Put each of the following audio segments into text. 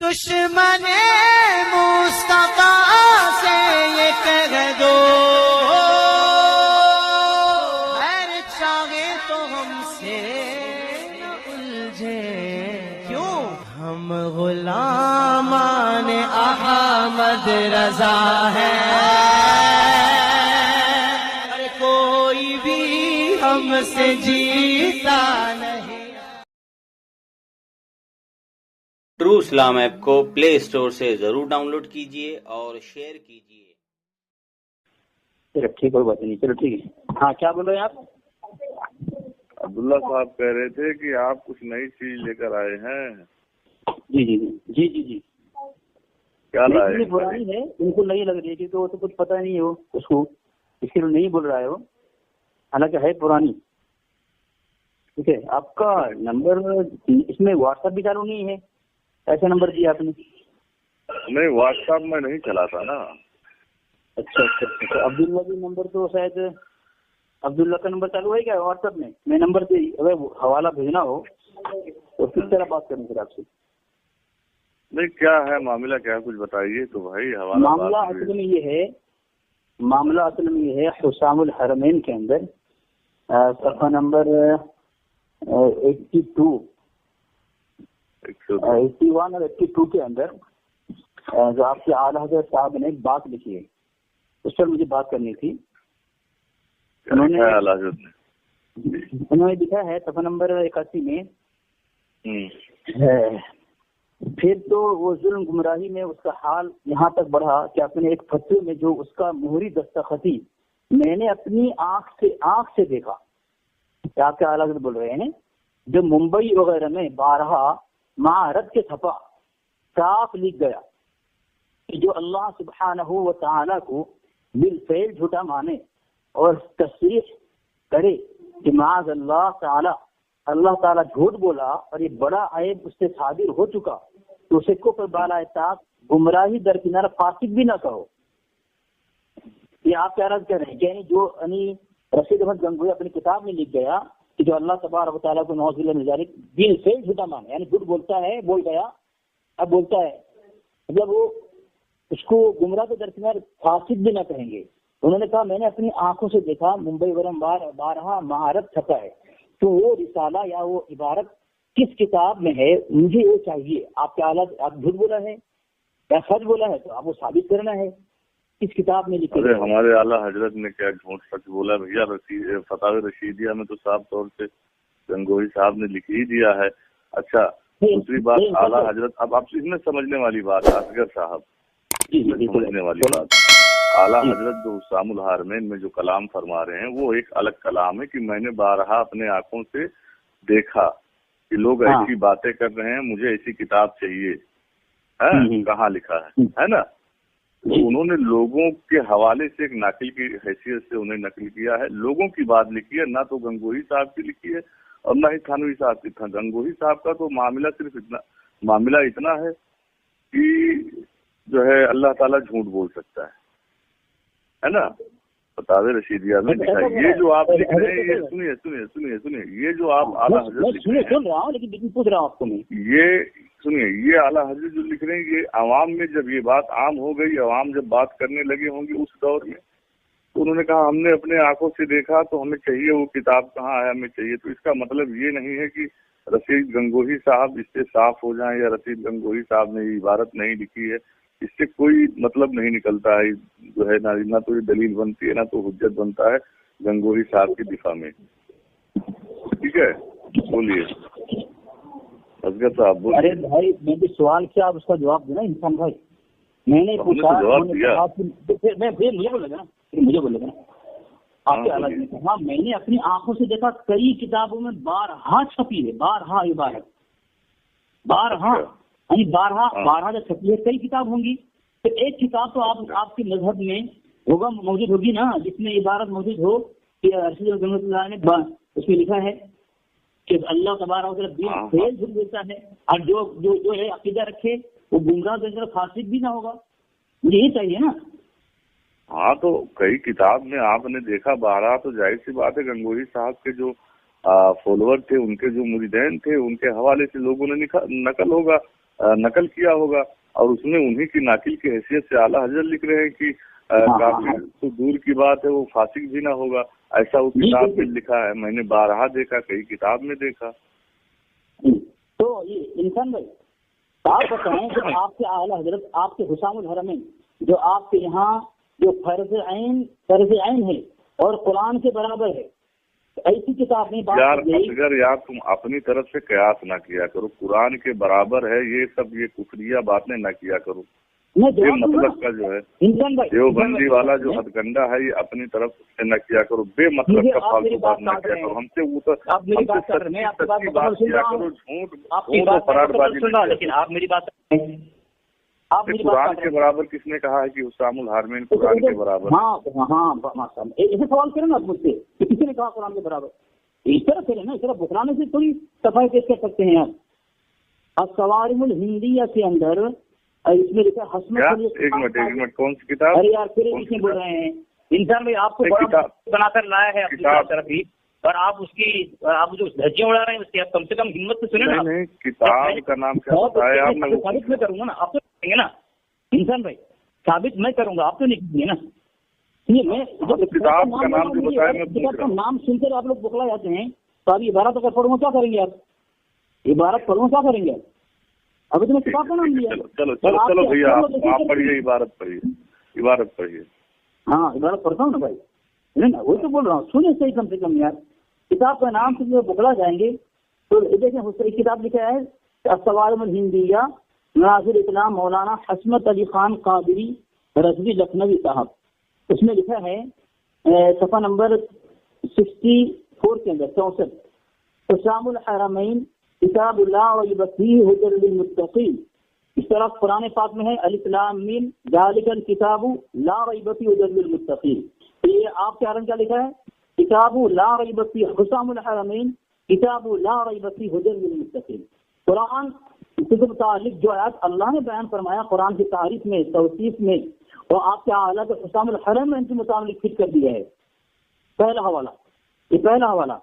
دشمن مصطفیٰ سے یہ کہہ دو خیر چاہے تو ہم سے نہ الجھے، کیوں ہم غلامان احمد رضا ہیں، اور کوئی بھی ہم سے جیتا نہیں۔ ٹرو اسلام ایپ کو پلے اسٹور سے ضرور ڈاؤن لوڈ کیجیے اور شیئر کیجیے۔ چلو ٹھیک، کوئی بات نہیں، چلو ٹھیک ہے۔ ہاں کیا بول رہے ہیں آپ؟ عبداللہ صاحب کہہ رہے تھے کہ آپ کچھ نئی چیز لے کر آئے ہیں۔ جی جی جی جی جی کیا لائے؟ پرانی ہے، ان کو نہیں لگ رہی ہے کیونکہ وہ تو کچھ پتہ نہیں ہو اس کو، اس کے لیے نہیں بول رہا ہے وہ، حالانکہ ہے پرانی۔ ٹھیک ہے، آپ کا نمبر اس میں واٹس ایپ بھی چالو نہیں ہے، ایسا نمبر دیا آپ نے؟ نہیں، واٹس ایپ میں نہیں چلاتا نا۔ اچھا اچھا اچھا، عبداللہ کا نمبر تو شاید عبداللہ کا نمبر چالو ہے کیا واٹس ایپ میں؟ میں نمبر سے اگر حوالہ بھیجنا ہو تو کس طرح بات کریں پھر آپ سے؟ نہیں، کیا ہے معاملہ، کیا کچھ بتائیے تو بھائی۔ حوالہ معاملہ اصل میں یہ ہے حسام الحرمین کے اندر صفحہ نمبر 82 81 اور 82 کے اندر جو آپ کے اعلیٰ حضرت صاحب نے ایک بات لکھی ہے، اس پر مجھے بات کرنی تھی۔ انہوں نے لکھا ہے صفحہ نمبر 81 میں، پھر تو وہ ظلم گمراہی میں اس کا حال یہاں تک بڑھا کہ اپنے ایک فتوے میں جو اس کا مہری دستخطی میں نے اپنی آنکھ سے دیکھا، کیا آپ کے اعلیٰ حضرت بول رہے ہیں، جو ممبئی وغیرہ میں بارہا معارض کے چھپا صاف لکھ گیا کہ جو اللہ سبحانہ و تعالیٰ کو بالفعل جھوٹا مانے اور تصریح کرے کہ معاذ اللہ تعالیٰ جھوٹ بولا اور یہ بڑا عیب اس سے صادر ہو چکا تو اسے کفر بالائے طاق گمراہی درکنار فاسق بھی نہ کہو۔ یہ آپ کیا رد کر رہے ہیں؟ یعنی جو رشید احمد گنگوئی اپنی کتاب میں لکھ گیا کہ جو اللہ تبارک و تعالیٰ کو نعوذ باللہ من ذالک دل سے جھوٹا مانا، یعنی جھوٹ بولتا ہے، بول گیا اب بولتا ہے، مطلب وہ اس کو گمراہ کے درکنار فاسق بھی نہ کہیں گے۔ انہوں نے کہا میں نے اپنی آنکھوں سے دیکھا ممبئی بارہا مہارت چھپا ہے، تو وہ رسالہ یا وہ عبارت کس کتاب میں ہے مجھے یہ چاہیے۔ آپ کے اعلیٰ آپ جھوٹ بولا ہے یا سچ بولا ہے تو آپ وہ ثابت کرنا ہے، کس کتاب میں لکھا ہے؟ ہمارے اعلیٰ حضرت نے کیا جھوٹ سچ بولا بھیا؟ فتاوی رشیدیہ میں تو صاف طور سے گنگوہی صاحب نے لکھ ہی دیا ہے۔ اچھا، دوسری بات اعلیٰ حضرت، اب آپ اس میں سمجھنے والی بات اصغر صاحب، سمجھنے والی بات، اعلیٰ حضرت جو حسام الحرمین میں جو کلام فرما رہے ہیں وہ ایک الگ کلام ہے کہ میں نے بارہا اپنے آنکھوں سے دیکھا کہ لوگ ایسی باتیں کر رہے ہیں، مجھے ایسی کتاب چاہیے، کہاں لکھا ہے نا؟ تو انہوں نے لوگوں کے حوالے سے ایک ناقل کی حیثیت سے انہیں نقل کیا ہے، لوگوں کی بات لکھی ہے، نہ تو گنگوہی صاحب کی لکھی ہے اور نہ ہی تھانوی صاحب کی۔ گنگوہی صاحب کا تو معاملہ اتنا ہے کہ جو ہے اللہ تعالیٰ جھوٹ بول سکتا ہے نا؟ فتاوی رشیدیہ میں لکھا ہے۔ یہ جو آپ لکھ رہے ہیں، یہ سنیے، یہ جو آپ اعلیٰ حضرت لکھ رہے ہیں، یہ سنیے، یہ اعلیٰ حضرت جو لکھ رہے ہیں، یہ عوام میں جب یہ بات عام ہو گئی، عوام جب بات کرنے لگے ہوں گے اس دور میں، تو انہوں نے کہا ہم نے اپنے آنکھوں سے دیکھا تو ہمیں چاہیے، وہ کتاب کہاں ہے ہمیں چاہیے۔ تو اس کا مطلب یہ نہیں ہے کہ رشید گنگوہی صاحب اس سے صاف ہو جائیں یا رشید گنگوہی صاحب نے یہ عبارت نہیں لکھی ہے، اس سے کوئی مطلب نہیں نکلتا ہے، جو ہے نہ تو یہ دلیل بنتی ہے نہ تو حجت بنتا ہے گنگوہی صاحب کی دفاع میں۔ ٹھیک ہے، بولیے اصغر صاحب، بولیے۔ ارے بھائی میں بھی سوال کیا، آپ اس کا جواب دینا انسان بھائی۔ میں نے پوچھا، مجھے بولے گا آپ کے الگ نے کہا میں نے اپنی آنکھوں سے دیکھا، کئی کتابوں میں بارہا چھپی ہے، بارہا عبارت، بارہا یعنی بارہا جو چھپی ہے کئی کتاب ہوں گی، تو ایک کتاب تو آپ کے مذہب میں موجود ہوگی نا جس میں عبارت موجود ہو کہ رشید رحمۃ اللہ نے اس میں لکھا ہے کہ اللہ تبارک و تعالیٰ بالفعل جھوٹ بولتا ہے، اور جو ہے عقیدہ رکھے وہ گمراہ دیکھ فاسق بھی نہ ہوگا، مجھے یہ چاہیے نا۔ ہاں تو کئی کتاب میں آپ نے دیکھا بارہا، تو ظاہر سی بات ہے گنگوہی صاحب کے جو فالوور تھے، ان کے جو مریدین تھے، ان کے حوالے سے لوگوں نے نقل ہوگا नकल किया होगा और उसमें उन्हीं की नाकिल की हैसियत से आला हजरत लिख रहे हैं कि काफिर तो दूर की बात है, वो फासिक भी ना होगा, ऐसा वो किताब में लिखा है। मैंने बारहा देखा, कई किताब में देखा। तो ये इंसान भाई आप बताएं कि आपके आला हजरत, आपके हुसामुल हरमैन जो आपके यहाँ जो फर्ज ऐन है और कुरान के बराबर है, ऐसी किताब में बात यार असगर यार तुम अपनी तरफ से कयास ना किया करो, कुरान के बराबर है ये सब, ये कुफरिया बातें ना किया करो। ये मतलब का जो है देवबंदी वाला जो हथकंडा है ये अपनी तरफ से न किया करो, बेमतलब का फालतू बात न किया करो। हमसे वो तो सच्ची बात किया करो, झूठ फराडबाजी। लेकिन आप मेरी बात कुरान के बराबर किसने कहा है कि हुसामुल हारमैन कुरान के बराबर? हाँ ऐसे सवाल करें ना आप मुझसे कि किसी ने कहा कुरान के बराबर, इस तरह करें ना, इस तरह बुखलाने से थोड़ी सफाई पेश कर सकते हैं आप। अब सवारिमुल हिंदिया के अंदर इसमें लिखा हसमत। एक मिनट कौन सी किताब? अरे यार फिर इसमें बोल रहे हैं इंसान भाई, आपको बड़ा बनाकर लाया है अपनी तरफ ही, और आप जो धज्जियां उड़ा रहे हैं उसकी आप कम से कम हिम्मत से सुने ना। नहीं, किताब का नाम क्या बताया आपने? साबित मैं करूंगा ना, आप तो करेंगे ना इंसान भाई, साबित मैं करूंगा, आप तो नहीं करेंगे ना। मैं किताब का नाम जो बताया, मैं किताब का नाम सुनकर आप लोग बुखला जाते हैं, तो आप इबारत अगर पढ़ूंगा क्या करेंगे? आप इबारत पढ़ूंगा क्या करेंगे? अभी तो मैं किताब का नाम लिया। चलो भैया आप पढ़िए, इबारत पढ़िए। हाँ इबारत पढ़ता हूँ ना भाई, नहीं ना, वही तो बोल रहा हूँ, सुने सही कम से कम यार। किताब का नाम से जो बुखला जाएंगे तो देखें, किताब लिखा है सवारिमुल हिंदिया नाज़िर इस्लाम मौलाना हसमत अली खान कादरी रज़वी लखनवी साहब। उसमें लिखा है सफ़ा नंबर 64 के अंदर 64, हुसामुल हरमैन किताबुल्लाह व युबस्सीह हुदल लिलमुत्तक़ीन। इस तरह कुरान पाक में है अलिफ लाम मीम ज़ालिकल किताबु ला रैब फीह हुदल लिलमुत्तक़ीन। ये आपके आरम क्या लिखा है? किताबु ला रैब फीह हुसामुल हरमैन किताबु ला रैब फीह हुदल लिलमुत्तक़ीन। कुरान से मुतालिक जो आयत अल्लाह ने बयान फरमाया कुरान की तारीफ में, तौसीफ में, और आपके आला के हुसामुल हरमैन से मुतालिक फिट कर दिया है। पहला हवाला, ये पहला हवाला।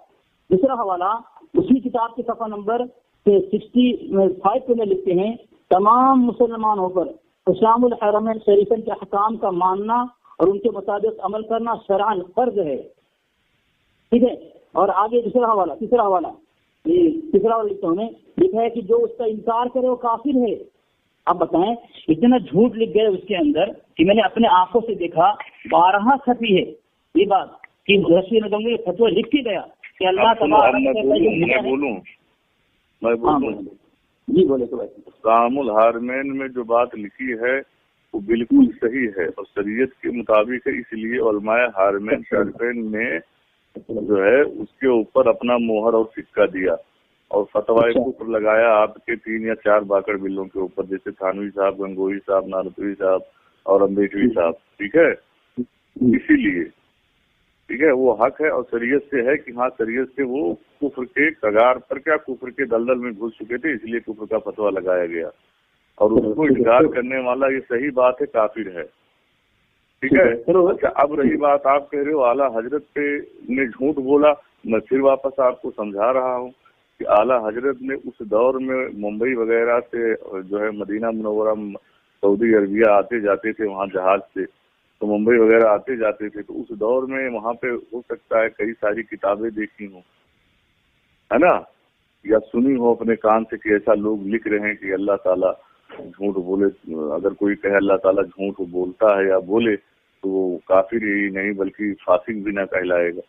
दूसरा हवाला उसी किताब के सफ़ा नंबर 65 में लिखते हैं तमाम मुसलमानों पर हुसामुल हरमैन शरीफन के अहकाम का मानना और उनके मुताबिक अमल करना शरअन फर्ज है। ठीक है, और आगे तीसरा हवाला लिखता हूँ, लिखा है कि जो उसका इनकार करे वो काफिर है। अब बताएं, इतना झूठ लिख गए उसके अंदर कि मैंने अपने आंखों से देखा, 12 छपी है ये बात कि रसूल ने फतवा लिख के गया कि अल्लाह जी बोले तो हुसामुल हारमैन में जो बात लिखी है वो बिल्कुल सही है और शरीयत के मुताबिक है, इसलिए उलमाए हारमैन शरीफैन ने जो है उसके ऊपर अपना मोहर और सिक्का दिया और फतवा कुफ्र लगाया आपके 3 या 4 बाकड़ बिल्लों के ऊपर, जैसे थानवी साहब, गंगोही साहब, नानपुरी साहब और अम्बेडवी साहब। ठीक है, इसीलिए ठीक है वो हक है और शरीयत से है कि हाँ शरीयत से वो कुफ्र के कगार पर, क्या कुफ्र के दलदल में घुस चुके थे, इसलिए कुफ्र का फतवा लगाया गया और उसको इनकार करने वाला ये सही बात है काफिर है। ठीक है, अच्छा अब रही बात आप कह रहे हो आला हजरत पे ने झूठ बोला, मैं फिर वापस आपको समझा रहा हूँ कि आला हजरत ने उस दौर में मुंबई वगैरह से जो है मदीना मुनव्वरा सऊदी अरबिया आते जाते थे वहाँ जहाज से, तो मुंबई वगैरह आते जाते थे, तो उस दौर में वहाँ पे हो सकता है कई सारी किताबें देखी हो, है ना, या सुनी हो अपने कान से कि ऐसा लोग लिख रहे हैं कि अल्लाह ताला झूठ बोले, अगर कोई कहे अल्लाह ताला झूठ बोलता है या बोले तो वो काफिर ही नहीं बल्कि फासिक भी ना कहलाएगा।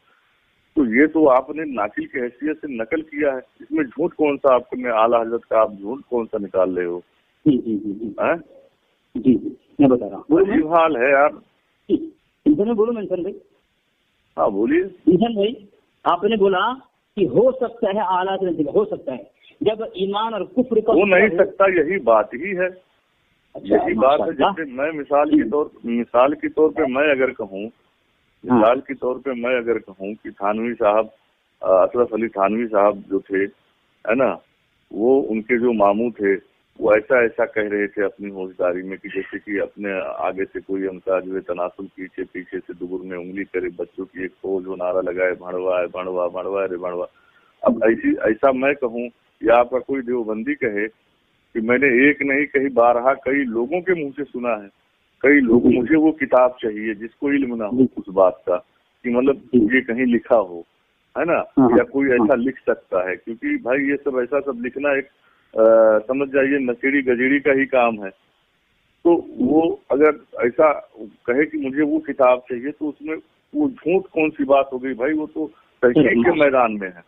तो ये तो आपने नाकिल की हैसियत से नकल किया है, इसमें झूठ कौन सा आपने आला हजरत का आप झूठ कौन सा निकाल रहे हो? जी मैं बता रहा हूँ, अजीब हाल है यार। बोलो मेंशन भाई। हाँ बोलिए मेंशन भाई, आपने बोला कि हो सकता है आला हो सकता है, जब ईमान और कुफ्र का हो नहीं सकता, यही बात ही है। अच्छा, यही बात है। जैसे मैं मिसाल के तौर पे मैं अगर कहूँ कि थानवी साहब, अशरफ अली थानवी साहब जो थे, है ना, वो उनके जो मामू थे वो ऐसा कह रहे थे अपनी होशदारी में कि जैसे कि अपने आगे से कोई उनका जो है तनासुल पीछे से दुबुर में उंगली करे, बच्चों की एक फौज जो नारा लगाए भणवा है भणवा भणवा रे भणवा। अब ऐसा मैं कहूँ या आपका कोई देवबंदी कहे कि मैंने एक नहीं कहीं बारहा कई लोगों के मुंह से सुना है, कई लोग मुझे वो किताब चाहिए जिसको इल्म ना हो उस बात का कि मतलब ये कहीं लिखा हो, है ना, या कोई ऐसा लिख सकता है, क्योंकि भाई ये सब ऐसा सब लिखना एक समझ जाइए नचेड़ी गजेड़ी का ही काम है। तो वो अगर ऐसा कहे कि मुझे वो किताब चाहिए तो उसमें वो झूठ कौन सी बात हो गई भाई, वो तो तहकीक के मैदान में है।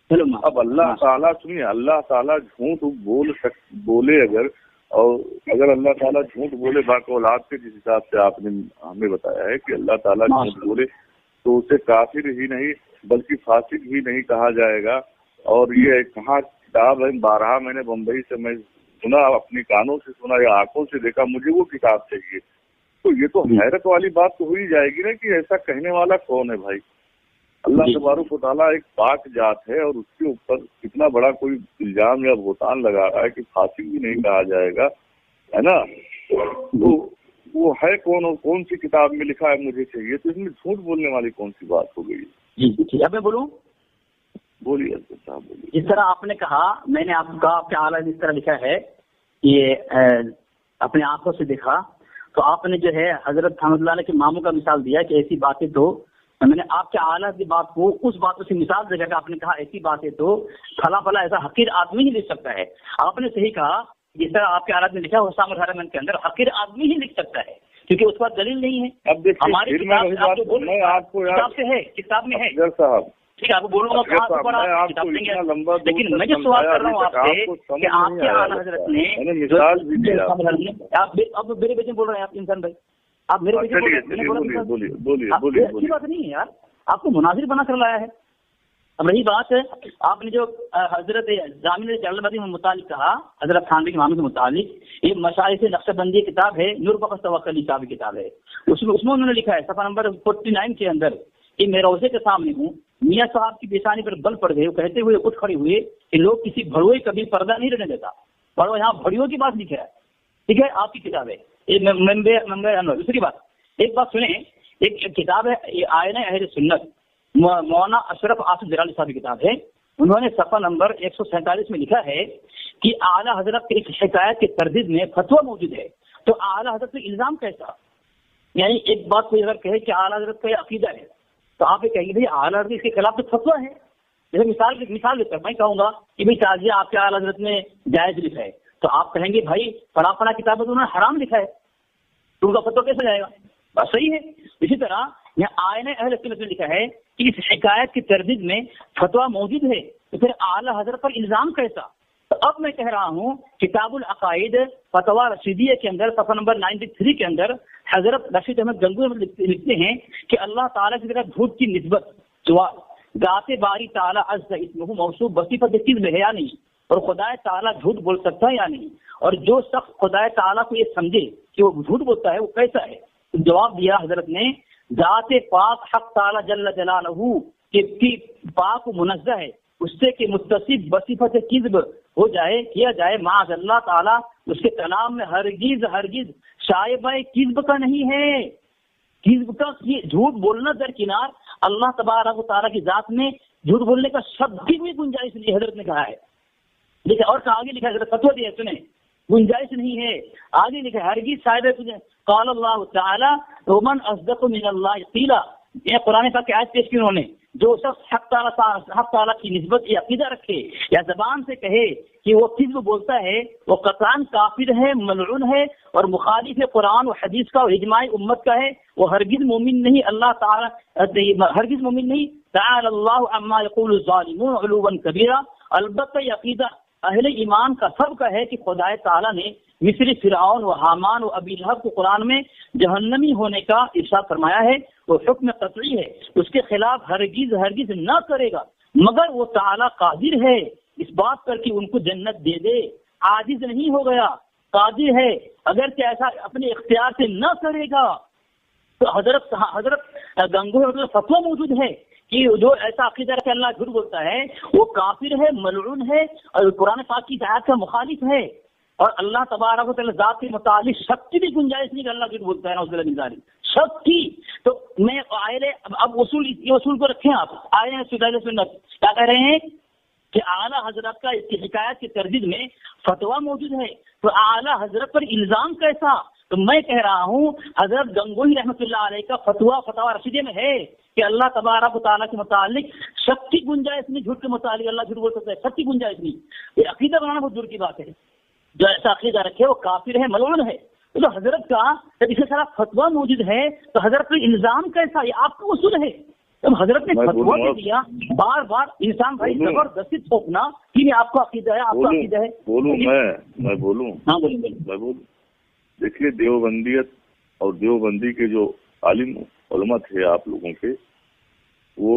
अब अल्लाह ताला सुनिए, अल्लाह ताला झूठ बोले अगर, और अगर अल्लाह ताला झूठ बोले बाक़ौलाद के जिस हिसाब से आपने हमें बताया है कि अल्लाह ताला झूठ बोले तो उसे काफिर ही नहीं बल्कि फासिक भी नहीं कहा जाएगा। और ये कहाँ किताब है, 12 मैंने बम्बई से मैं सुना, अपनी कानों से सुना या आंखों से देखा, मुझे वो किताब चाहिए। तो ये तो हैरत वाली बात तो हुई जाएगी ना कि ऐसा कहने वाला कौन है भाई। अल्लाह तबारक व तआला एक पाक जात है और उसके ऊपर कितना बड़ा कोई इल्जाम या भुगतान लगा रहा है कि फासिक भी नहीं कहा जाएगा, है ना। तो वो है कौन और कौन सी किताब में लिखा है मुझे चाहिए, तो इसमें झूठ बोलने वाली कौन सी बात हो गई। जी अब मैं बोलूं, बोलिए साहब बोलिए। जिस तरह आपने कहा, मैंने आपके आला जिस तरह लिखा है ये अपने आंखों से देखा, तो आपने जो है हजरत रहमतुल्लाह के मामू का मिसाल दिया कि ऐसी बातें, तो मैंने आपके आला की बात को उस बात से मिसाल देकर आपने कहा ऐसी बातें तो फला फला ऐसा हकीर आदमी ही लिख सकता है। आपने सही कहा, जिस तरह आपके आला में लिखा हुसाम 18 मन के अंदर हकीर आदमी ही लिख सकता है, क्योंकि उस पर दलील नहीं है। अब देखिए हमारी किताब से है, किताब में है साहब, ठीक है, आपको बोलूंगा लेकिन मैं जो सवाल कर रहा हूँ आपसे कि आपके आला हजरत ने मिसाल भी दिया। आप अब मेरे बेटे बोल रहे हैं, आप इंसान भाई, आप मेरे बेटे बोलिए, अच्छी बात नहीं है यार, आपको मुनाजिर बना कर लाया है। अब रही बात है, आपने जो हजरत जामिन जलालुद्दीन के मुतालिक कहा, हजरत थानवी के मामले के मुतालिक, ये मशाइख नक्शबंदी किताब है, नूर बख्श तवक्कुली की किताब है, उसमें उन्होंने लिखा है सफा नंबर 49 के अंदर कि मैं रोजे के सामने हूँ, मियाँ साहब की पेशानी पर बल पड़ गए, कहते हुए उठ खड़े हुए कि लोग किसी भड़ुए कभी पर्दा नहीं रहने देता। भड़ुआ यहाँ भड़ियों की बात लिखा है, ठीक है, आपकी किताब है। दूसरी बात, एक बात सुने, एक किताब है आईना अहले सुन्नत, मौलाना अशरफ आसिफ जलाली साहब की किताब है, उन्होंने सफा नंबर 147 में लिखा है कि आला हजरत की एक शिकायत के तरदीद में फतवा मौजूद है, तो आला हजरत पे इल्जाम कैसा। यानी एक बात कोई अगर कहे कि आला हजरत का अकीदा है तो आप ये कहेंगे भाई आला हजरत इसके खिलाफ तो फतवा है। जैसे मिसाल देता मैं कहूंगा कि भाई ताजिया आपके आला हजरत ने जायज लिखा है, तो आप कहेंगे भाई फला किताब तो उन्होंने हराम लिखा है, तो उनका फतवा कैसे जाएगा। बस सही है। इसी तरह यहाँ आईना अहले सुन्नत में लिखा है कि इस शिकायत की तरदीद में फतवा मौजूद है, तो फिर आला हजरत पर इल्जाम कैसा। तो अब मैं कह रहा हूँ किताबुल अकाइद फतवा रशीदिया के अंदर सफा नंबर 93 के अंदर हजरत रशीद अहमद गंगोही लिखते हैं कि अल्लाह ताला की तरफ झूठ की निस्बत गाते बारी ताला अज़्ज़ इस्मुहु मौसूफ बसीफत किज़्ब है या नहीं, और खुदा ताला झूठ बोल सकता है या नहीं, और जो शख्स खुदा ताला को ये समझे कि वो झूठ बोलता है वो कैसा है। तो जवाब दिया हजरत ने, जाते पाक हक ताला जल्ल जलालहू कि पाक मुनज़्ज़ह है उससे कि मुत्तसिफ बसीफत किज़्ब हो जाए, किया जाए, माज़ अल्लाह ताला उसके कलाम में हरगिज शायबा किज़्ब का नहीं है। किज़्ब का झूठ बोलना दरकिनार, अल्लाह तबारक व तआला की जात में झूठ बोलने का शब्द की भी गुंजाइश नहीं, हजरत ने कहा है। देखिए और आगे लिखा है, फतवा दिया सुने, गुंजाइश नहीं है। आगे लिखा है हरगिज शायद क़ाल अल्लाह तआला वमन अस्दक़ु मिनल्लाहि क़ीला, ये कुरान पाक की आयत पेश की उन्होंने, जो शख्स हक ताला की निस्बत या अकीदा रखे या जबान से कहे कि वो किज़्ब बोलता है, वो कतआन काफिर है, मलऊन है और मुखालिफ है कुरान और हदीस का और इजमाई उम्मत का है, वो हरगिज मोमिन नहीं, अल्लाह ताला हरगिज मोमिन नहीं। तआला अल्लाहु अम्मा यक़ूलु ज़ालिमून उलूवन कबीरा, अलबत्ता ये अकीदा अहले ईमान का सबका है कि खुदा ताला ने मिस्री फिरऔन व हामान व अबी लहब को कुरान में जहन्नमी होने का इरशाद फरमाया है, वो हुक्म कतई है, उसके खिलाफ हरगिज न करेगा, मगर वो ताला कादिर है इस बात पर कि उनको जन्नत दे दे, आजिज नहीं हो गया, कादिर है, अगर क्या ऐसा अपने इख्तियार से न करेगा। तो हजरत गंगोही फतवा मौजूद है कि जो ऐसा अकीदा रखे अल्लाह झूठ बोलता है वो काफिर है, मलऊन है और कुरान पाक की आयत का मुखालिफ है, और अल्लाह तबारक व तआला ज़ात के मुतालिक शक्ति भी गुंजाइश नहीं कि अल्लाह झूठ बोलता है ना, शक्ति। तो मैं आए अब ये उसूल को रखें आप, आए हैं सुन्नत क्या कह रहे हैं کہ اعلیٰ حضرت کا اس کی حکایت کی تردید میں فتویٰ موجود ہے، تو اعلیٰ حضرت پر الزام کیسا؟ تو میں کہہ رہا ہوں حضرت گنگوہی رحمۃ اللہ علیہ کا فتویٰ رشیدہ میں ہے کہ اللہ تبارک و تعالیٰ کے متعلق شک کی گنجائش نہیں، جھوٹ کے متعلق اللہ جھوٹ بول سکتا ہے، شک کی گنجائش نہیں. یہ عقیدہ بنانا بہت دور کی بات ہے. جو ایسا عقیدہ رکھے وہ کافر ہے، ملعون ہے. تو حضرت کا جب اسے سارا فتویٰ موجود ہے تو حضرت پر الزام کیسا؟ یہ آپ کا اصول ہے. جب حضرت نے فتویٰ دے دیا بار بار انسان بھائی زبردستی تھوپنا کہ یہ آپ کا عقیدہ ہے، آپ کا عقیدہ ہے. میں بولوں. ہاں بولوں. دیکھیے دیوبندیت اور دیوبندی کے جو عالم علماء تھے آپ لوگوں کے، وہ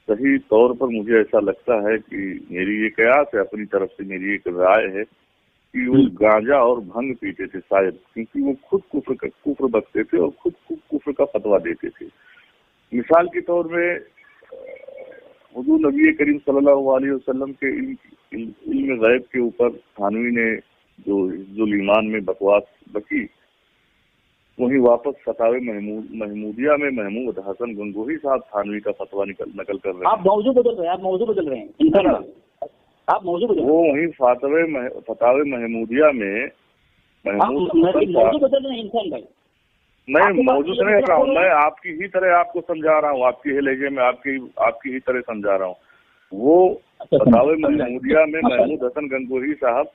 صحیح طور پر مجھے ایسا لگتا ہے کہ میری یہ قیاس ہے، اپنی طرف سے میری ایک رائے ہے کہ وہ گانجا اور بھنگ پیتے تھے شاید، کیونکہ وہ خود کفر بکتے تھے اور خود کفر کا فتویٰ دیتے تھے. مثال کے طور میں حضور نبی کریم صلی اللہ علیہ وسلم کے علم غیب کے اوپر تھانوی نے جو حفظ الایمان میں بکواس بکی، وہیں واپس فتاوی محمودیہ میں محمود حسن گنگوہی صاحب تھانوی کا فتویٰ نقل کر رہے ہیں. آپ موضوع بدل رہے ہیں. آپ موضوع بدل رہے ہیں. وہ وہیں فتاوی محمودیہ میں موضوع بدل رہے ہیں انسان بھائی. میں موضوع سے نہیں رہا ہوں، میں آپ کی ہی طرح آپ کو سمجھا رہا ہوں، آپ کی ہی لہجے میں آپ کی ہی طرح سمجھا رہا ہوں. وہ فتاوی محمودیہ میں محمود حسن گنگوہی صاحب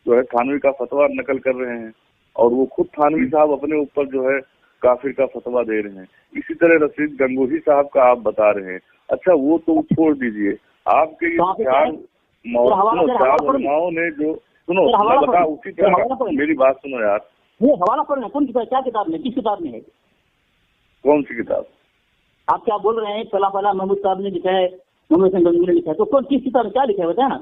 جو ہے تھانوی کا فتویٰ نقل کر رہے ہیں، اور وہ خود تھانوی صاحب اپنے اوپر جو ہے کافر کا فتویٰ دے رہے ہیں. اسی طرح رشید گنگوہی صاحب کا آپ بتا رہے ہیں. اچھا وہ تو چھوڑ دیجئے، آپ کے یہ چار علماؤں نے جو سنو میں بتا اسی طرح میری بات سنو یار. وہ حوالہ پڑھنا کون کتاب، کیا کتاب میں، کس کتاب میں ہے؟ کون سی کتاب؟ آپ کیا بول رہے ہیں؟ فلاں محمود صاحب نے لکھا ہے، محمد حسن گنگوہی نے لکھا ہے، تو کون کس کتاب میں کیا لکھا ہے بتائیں نا.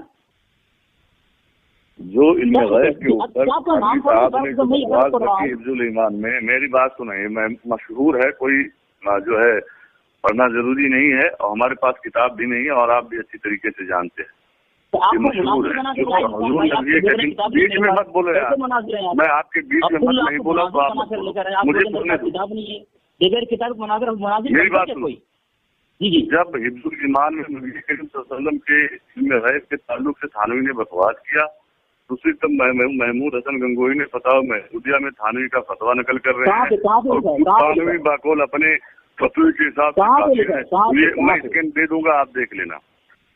جو علم غیب کے اوپر صاحب نے جو بکواس بکی حفظ الایمان میں، میری بات سنیں، میں مشہور ہے، کوئی جو ہے پڑھنا ضروری نہیں ہے، اور ہمارے پاس کتاب بھی نہیں ہے، اور آپ بھی اچھی طریقے سے جانتے ہیں. مشہور ہے. بیچ میں مت بولو یار، میں آپ کے بیچ میں مت نہیں بولا تو آپ مجھے سننے دو. میری بات سنو. جب حفظ الایمان میں نبی کریم صلی اللہ علیہ وسلم کے علم غیب کے تعلق سے تھانوی نے بکواس کیا، دوسری طرف محمود حسن گنگوہی نے فتاوی محمودیہ میں تھانوی کا فتویٰ نقل کر رہے ہیں، اور تھانوی باقول اپنے فتوی کے حساب سے یہ میں اسکین دے دوں گا، آپ دیکھ لینا.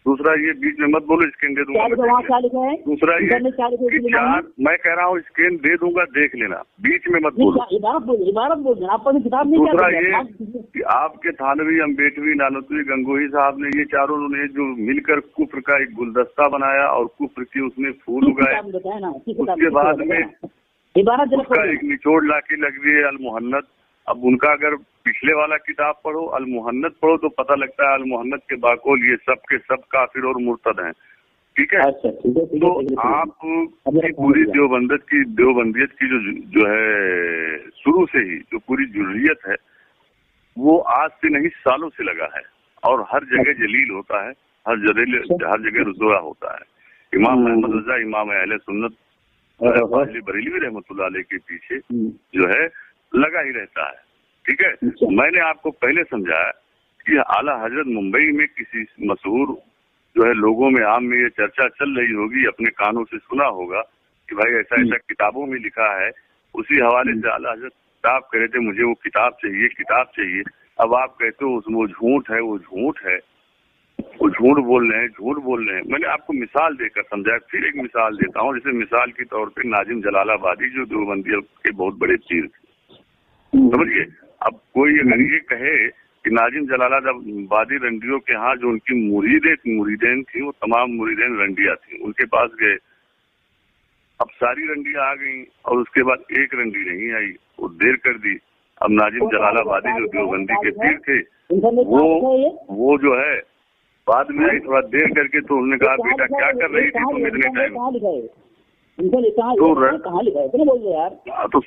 دوسرا یہ بیچ میں مت بولو، اسکین دے دوں گا. دوسرا یہ میں کہہ رہا ہوں اسکین دے دوں گا، دیکھ لینا، بیچ میں مت بولو. دوسرا یہ کہ آپ کے تھانوی، امبیٹوی، نانوتوی، گنگوہی صاحب نے یہ چاروں نے جو مل کر کفر کا ایک گلدستہ بنایا اور کفر کی اس میں پھول اگائے، اس کے بعد میں اس کا ایک نچوڑ لا کے لگ گئی المحنت. اب ان کا اگر پچھلے والا کتاب پڑھو، المحنت پڑھو، تو پتہ لگتا ہے المحنت کے باقول یہ سب کے سب کافر اور مرتد ہیں. ٹھیک ہے. تو آپ کی پوری دیوبندیت کی جو ہے شروع سے ہی جو پوری جرریت ہے وہ آج سے نہیں سالوں سے لگا ہے، اور ہر جگہ جلیل ہوتا ہے، ہر جگہ رضوع ہوتا ہے. امام محمد رضا امام اہل سنت بریلوی رحمۃ اللہ علیہ کے پیچھے جو ہے لگا ہی رہتا ہے. ٹھیک ہے. میں نے آپ کو پہلے سمجھایا کہ اعلیٰ حضرت ممبئی میں کسی مشہور جو ہے لوگوں میں عام میں یہ چرچا چل رہی ہوگی، اپنے کانوں سے سنا ہوگا کہ بھائی ایسا ایسا کتابوں میں لکھا ہے. اسی حوالے سے اعلیٰ حضرت کتاب کہہ رہے تھے مجھے وہ کتاب چاہیے، کتاب چاہیے. اب آپ کہتے ہو وہ جھوٹ ہے، وہ جھوٹ ہے، وہ جھوٹ بول رہے ہیں. میں نے آپ کو مثال دے کر سمجھایا. پھر ایک مثال دیتا ہوں، جیسے مثال کے طور پہ ناظم جلال آبادی جو دیوبندی کے بہت بڑے پیر تھے، سمجھیے. اب کوئی اگر یہ کہے کہ ناظم جلال آبادی رنڈیوں کے ہاں جو ان کی مریدین تھیں وہ تمام مریدین رنڈیاں تھیں، ان کے پاس گئے، اب ساری رنڈیاں آ گئیں اور اس کے بعد ایک رنڈی نہیں آئی، وہ دیر کر دی. اب ناظم جلال آبادی جو دیوبندی کے پیر تھے وہ جو ہے بعد میں آئی تھوڑا دیر کر کے، تو انہوں نے کہا بیٹا کیا کر رہی تھی تم اتنے ٹائم؟ تو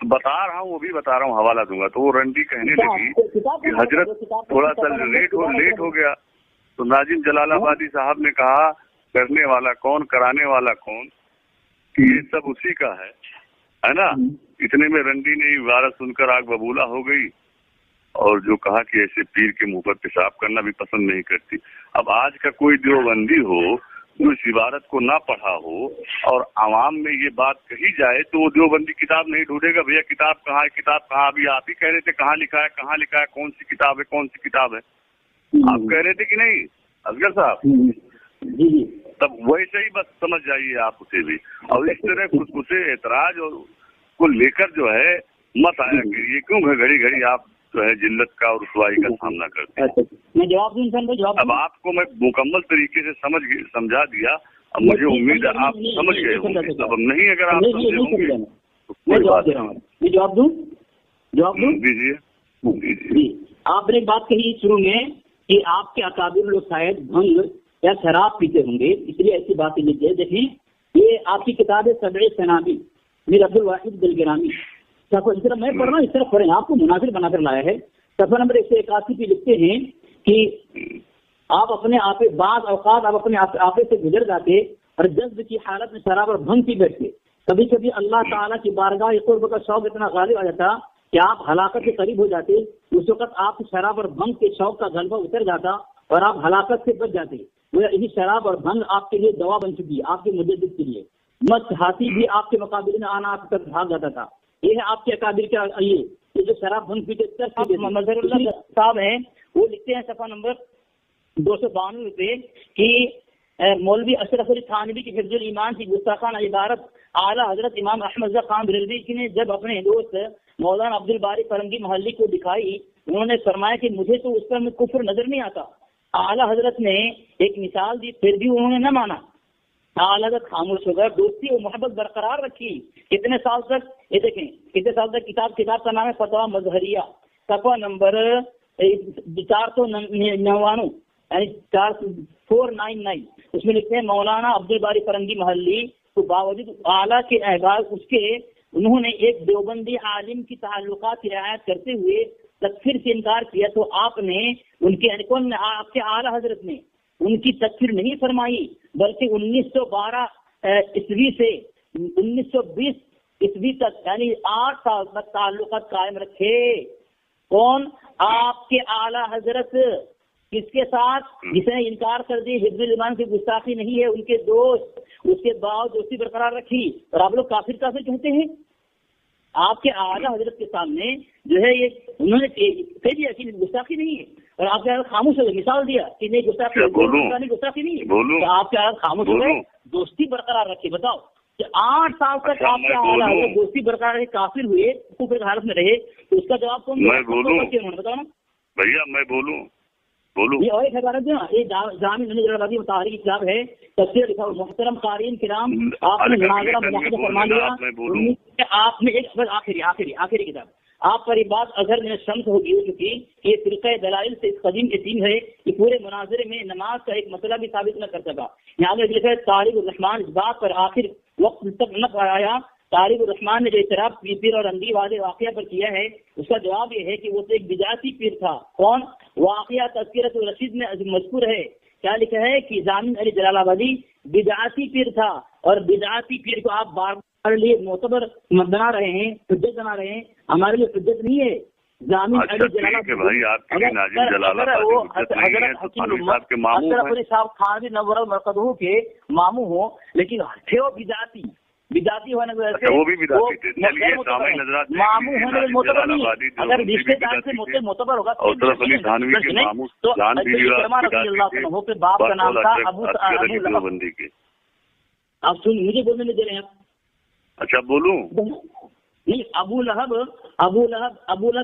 بتا رہا ہوں، وہ بھی بتا رہا ہوں، حوالہ دوں گا. تو وہ رنڈی کہنے لگی کہ حضرت تھوڑا سا لیٹ ہو گیا. تو ناظم جلال آبادی صاحب نے کہا کرنے والا کون، کرانے والا کون، کہ یہ سب اسی کا ہے نا. اتنے میں رنڈی نے عبارت سن کر آگ ببولا ہو گئی، اور جو کہا کہ ایسے پیر کے منہ پر پیشاب کرنا بھی پسند نہیں کرتی. اب آج کا کوئی دیوبندی ہو जो इस इबारत को ना पढ़ा हो और आवाम में ये बात कही जाए तो वो देवबंदी किताब नहीं ढूंढेगा। भैया किताब कहाँ है, किताब कहाँ? अभी आप ही कह रहे थे कहाँ लिखा है, कहाँ लिखा है, कौन सी किताब है, कौन सी किताब है, आप कह रहे थे कि नहीं असगर साहब? जी। तब वैसे ही बस समझ जाइए आप उसे भी। और इस तरह खुदकुशे एतराज और को लेकर जो है मत आया कि ये क्यों घड़ी घड़ी आप जो है जिल्लत का और रुसवाई का सामना करते हैं। मैं जवाब दूं इंसान को जवाब। अब आपको मैं मुकम्मल तरीके से समझा दिया। अब मुझे उम्मीद है आप समझ गए होंगे। अब नहीं अगर आप समझे होंगे तो कोई बात नहीं। मैं जवाब दूं दीजिए। आपने एक बात कही शुरू में कि आपके अकाबिर लोग शायद भंग या शराब पीते होंगे, इसलिए ऐसी बातें लिखी है। देखें ये आपकी किताब है सबे सनाबी मीर अब्दुल वाहिद दिलगिरामी, इस तरह मैं पढ़ रहा हूँ, इस तरह पढ़ें, आपको मुनाफिर बनाकर लाया है। सफर नंबर 181 पे लिखते हैं कि आप अपने आपे बाज़ औकात आप अपने आपे से गुजर जाते और जज्ब की हालत में शराब और भंग पी बैठते। कभी कभी अल्लाह ताला की बारगाह कुर्ब का शौक इतना गालिब आ जाता कि आप हलाकत के करीब हो जाते। उस वक्त आप शराब और भंग के शौक का गलबा उतर जाता और आप हलाकत से बच जाते। यही शराब और भंग आपके लिए दवा बन चुकी है, आपके मुजद्दिद के लिए। मत हाथी भी आपके मुकाबले में आना आप तक भाग जाता था। ये है आपके अकाबिर का ये जो शराब भंग पीते मजहरुल्लाह साहब हैं, वो लिखते हैं सफा नंबर 292 पे कि मौलवी अशरफ अली थानवी की हिफ्जुल ईमान की गुस्ताखाना इबारत आला हजरत इमाम अहमद खान बरेलवी ने जब अपने दोस्त मौलाना अब्दुल बारी फरंगी महल्ली को दिखाई, उन्होंने फरमाया कि मुझे तो उस पर कुफ्र नजर नहीं आता। आला हजरत ने एक मिसाल दी, फिर भी उन्होंने न माना। आला हजरत खामोश हो गए, दोस्ती और मोहब्बत बरकरार रखी। कितने साल तक? ये देखें कितने साल तक। किताब का नाम है फतवा मजहरिया, सफा नंबर 499 यानी 499। उसमें लिखते हैं मौलाना अब्दुल बारी फरंगी महल्ली तो बावजूद आला के अहवाल उसके उन्होंने एक देवबंदी आलिम की ताल्लुकात की रियायत करते हुए तकफीर से इनकार किया, तो आपने आपके आला हजरत ने उनकी तकफीर नहीं फरमाई, बल्कि 1912 ईस्वी से 1920 ईस्वी तक यानी 8 साल तक ताल्लुकात कायम रखे। कौन? आपके आला हजरत। किसके साथ? जिसने इनकार कर दी, हिफ्जुल ईमान की गुस्ताखी नहीं है, उनके दोस्त। उसके बाद दोस्ती बरकरार रखी और आप लोग काफिर कहते हैं। आपके आला हजरत के सामने जो है ये उन्होंने कह दिया कि गुस्ताखी नहीं है और आपके खामोश हो गए, मिसाल दिया कि नहीं गुस्ताखी नहीं है, तो आपके आला खामोश हो गए, दोस्ती बरकरार रखी। बताओ कि 8 साल तक आपके आला हजरत दोस्ती बरकरार रहे, काफिर हुए, कुफर की हालत में रहे, तो उसका जवाब कौन? बताओ ना भैया। मैं बोलूं ये और एक हज़ारत ना, ये जामिन नज़रवादी मुताहरी की किताब है, तफसीर लिखा। मोहतरम क़ारीन किराम, आपने मुनाज़रा मुलाहिज़ा फरमा लिया। आपने एक आखिरी किताब आप पर ये बात अगर में शम्स हो चुकी कि ये फ़िरक़े दलाइल से इस कदीम यतीम है कि पूरे मुनाज़रे में नमाज का एक मसला भी साबित न कर सका। यहाँ में लिखा है तारिक उर रहमान इस बात पर आखिर वक्त तक न आया। तारिक उर रहमान ने जो इतराफ़ पीर और अंधी वाले वाक़या पर किया है, उसका जवाब ये है कि वो तो एक बिदाती पीर था। कौन? वाक़या तज़किरतुर रशीद में मज़कूर है। क्या लिखा है कि जामिन अली जलालाबादी बिदाती पीर था, और बिदाती पीर को आप बार बार लिए मोतबर बना रहे हैं, हुज्जत बना रहे हैं। हमारे लिए हुज्जत नहीं है जामिन अली जलालाबादी भाई। साहब खान नवर मरकदहू के मामू हो, लेकिन थे वो बिदाती होने की वजह से वो भी मामू होने में मोतबर नहीं है। अगर रिश्तेदार से मोतबर होगा तो बाप का नाम था अबू लहब। आप सुन, मुझे बोलने नहीं दे रहे हैं आप। अच्छा बोलूं? नहीं, अबू लहब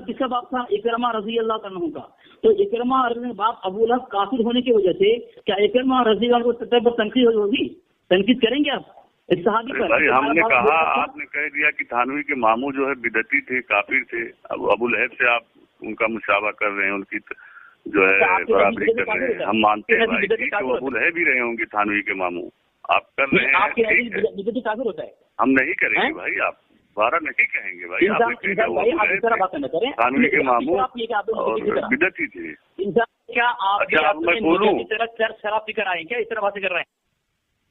किसका बाप था? इकरमा रजी अल्लाह अन्हु का। तो इकरमा बाप अबू लहब काफिर होने की वजह से क्या इकरमा रजी अल्लाह को तनकीद होगी? तनकीद करेंगे आप इस सहाबी पर? भाई हमने कहा, आपने कह दिया कि थानवी के मामू जो है बिदती थे, काफिर थे। अब अबू लहब से आप उनका मुशाबा कर रहे हैं, उनकी जो है बराबरी कर रहे हैं। हम मानते हैं भाई कि वो अबू लहब भी रहे होंगे थानवी के मामू। आप कर रहे हैं, बिदती काफिर होता है। हम नहीं करेंगे भाई, आप बारह नहीं कहेंगे भाई। थानवी के मामू और बिदती थे। क्या आप मैं बोलूं? शराब पीकर आए क्या? इस तरह बातें कर रहे हैं?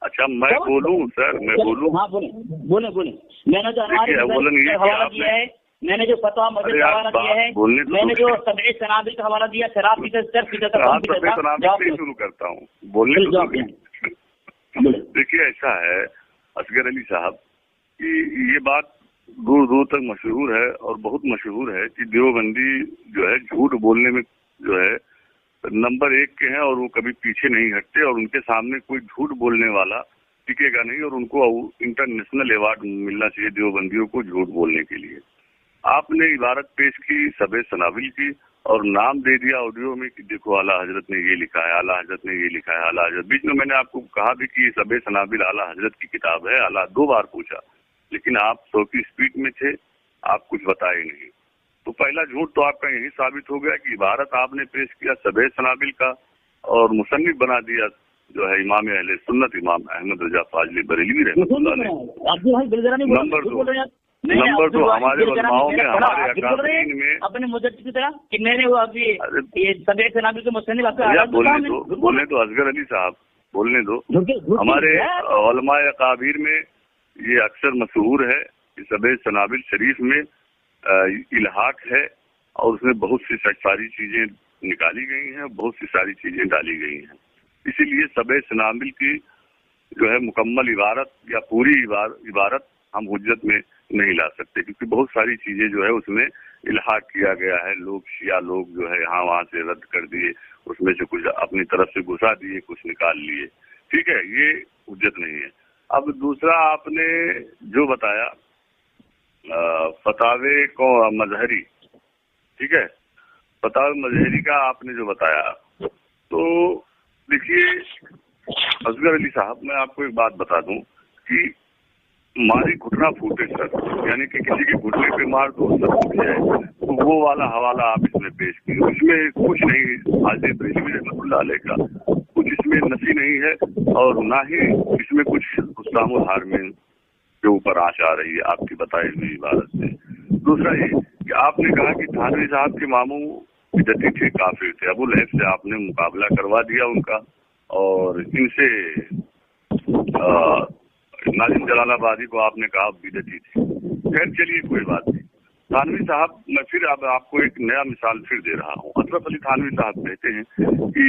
अच्छा मैं बोलूं सर? मैं बोलूं? हाँ बोले। मैंने जो हवाला दिया है, मैंने जो फतवा मस्जिद का हवाला दिया है, मैंने जो सबे सनाबी का हवाला दिया, शराब पीते शुरू करता हूँ बोलने। देखिए ऐसा है असगर अली साहब कि ये बात दूर दूर तक मशहूर है और बहुत मशहूर है कि देवबंदी जो है झूठ बोलने में जो है नंबर 1 के हैं और वो कभी पीछे नहीं हटते और उनके सामने कोई झूठ बोलने वाला टिकेगा नहीं और उनको इंटरनेशनल अवार्ड मिलना चाहिए देवबंदियों को झूठ बोलने के लिए। आपने इबारत पेश की सबे सनाबिल की और नाम दे दिया ऑडियो में कि देखो आला हजरत ने ये लिखा है, आला हजरत ने ये लिखा है, आला हजरत। बीच में मैंने आपको कहा भी कि सबे सनाबिल आला हजरत की किताब है, आला 2 बार पूछा, लेकिन आप 100 की स्पीड में थे, आप कुछ बताए नहीं। तो पहला झूठ तो आपका यही साबित हो गया कि इबारत आपने पेश किया सबे सनाबिल का और मुसन्निफ बना दिया जो है इमाम अहले सुन्नत इमाम अहमद रजा फाजली बरेलवी रहमतुल्लाह अलैह। नंबर 2 हमारे उलमाओं में हमारे अकादमीन में अपने मुद्दत की तरह कि मैंने वो अभी ये सबे सनाबिल के मुसन्निफ आपका बोलने दो असगर अली साहब, बोलने दो। हमारे उलमाए अकाबीर में ये अक्सर मशहूर है कि सबे सनाबिल शरीफ में इल्हाक है और उसमें बहुत सी सारी चीजें निकाली गई हैं, बहुत सी सारी चीजें डाली गई हैं। इसीलिए सबे सनाबिल की जो है मुकम्मल इबारत या पूरी इबारत हम हुज्जत में नहीं ला सकते क्योंकि बहुत सारी चीजें जो है उसमें इल्हाक किया गया है। लोग शिया लोग जो है यहाँ वहाँ से रद्द कर दिए, उसमें से कुछ अपनी तरफ से घुसा दिए, कुछ निकाल लिए। ठीक है, ये हुज्जत नहीं है। अब दूसरा आपने जो बताया फतावे को मजहरी, ठीक है, फतावे मजहरी का आपने जो बताया, तो देखिए असगर अली साहब मैं आपको एक बात बता दूं कि मारी घुटना फूटे सर, यानी कि किसी के घुटने पे मार दो सर फूट जाए, तो वो वाला हवाला आप इसमें पेश किए। इसमें कुछ नहीं हाजी बरेलवी रहमतुल्लाह अलैह का, कुछ इसमें नफी नहीं है और ना ही इसमें कुछ गुस्तामुल हारमीन के ऊपर आश आ रही है आपकी बताई हुई इबारत से। दूसरा ये कि आपने कहा कि थानवी साहब के मामू बिदती थे, काफिर थे, अबू लहब से आपने मुकाबला करवा दिया उनका और इनसे नाजिम जलालाबादी को आपने कहा बिदती थी। खैर चलिए कोई बात नहीं। थानवी साहब, मैं फिर अब आपको एक नया मिसाल फिर दे रहा हूँ। अशरफ अली थानवी साहब कहते हैं कि